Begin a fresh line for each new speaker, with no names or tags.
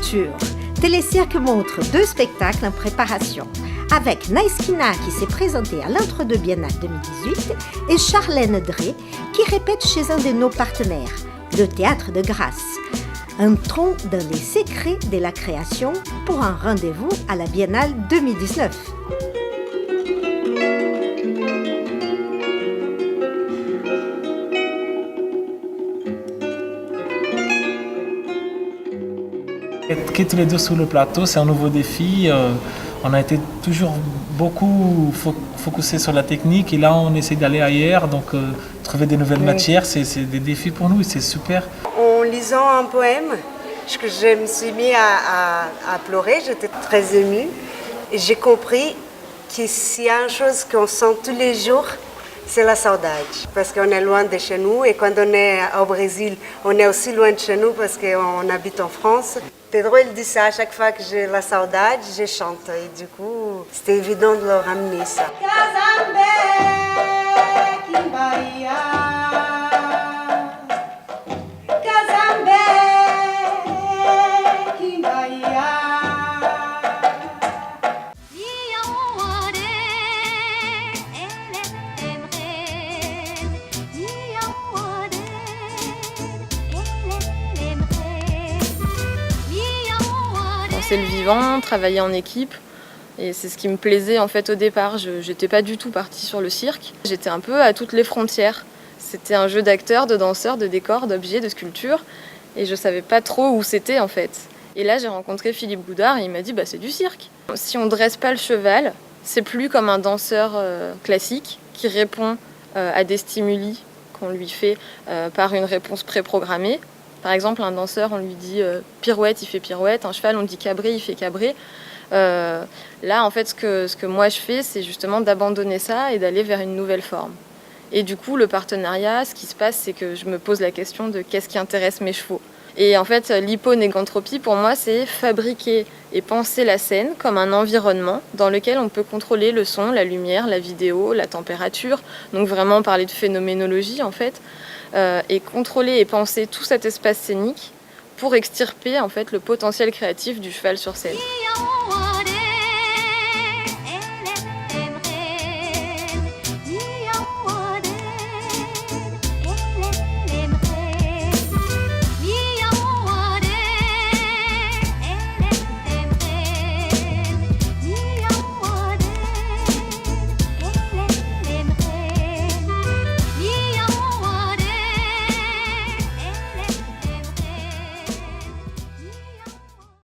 culture. Télécirque montre 2 spectacles en préparation, avec Naïskina qui s'est présentée à l'Entre-deux Biennale 2018 et Charlène Drey qui répète chez un de nos partenaires, le Théâtre de Grasse. Entrons dans les secrets de la création pour un rendez-vous à la Biennale 2019.
Être tous les deux sur le plateau, c'est un nouveau défi. On a été toujours beaucoup focusé sur la technique et là on essaie d'aller ailleurs, donc trouver des nouvelles matières, c'est des défis pour nous et c'est super.
En lisant un poème, je me suis mis à pleurer, j'étais très émue et j'ai compris que s'il y a une chose qu'on sent tous les jours, c'est la saudade, parce qu'on est loin de chez nous et quand on est au Brésil, on est aussi loin de chez nous parce qu'on habite en France. Pedro, il dit ça, à chaque fois que j'ai la saudade, je chante et du coup, c'était évident de le ramener ça.
C'est le vivant, travailler en équipe. Et c'est ce qui me plaisait en fait au départ. Je n'étais pas du tout partie sur le cirque. J'étais un peu à toutes les frontières. C'était un jeu d'acteurs, de danseurs, de décors, d'objets, de sculptures. Et je ne savais pas trop où c'était en fait. Et là j'ai rencontré Philippe Goudard et il m'a dit c'est du cirque. Si on ne dresse pas le cheval, c'est plus comme un danseur classique qui répond à des stimuli qu'on lui fait par une réponse préprogrammée. Par exemple, un danseur, on lui dit pirouette, il fait pirouette. Un cheval, on dit cabré, il fait cabré. Là, en fait, ce que moi je fais, c'est justement d'abandonner ça et d'aller vers une nouvelle forme. Et du coup, le partenariat, ce qui se passe, c'est que je me pose la question de qu'est-ce qui intéresse mes chevaux. Et en fait, l'hyponégantropie, pour moi, c'est fabriquer et penser la scène comme un environnement dans lequel on peut contrôler le son, la lumière, la vidéo, la température. Donc vraiment parler de phénoménologie, en fait. Et contrôler et penser tout cet espace scénique pour extirper en fait le potentiel créatif du cheval sur scène.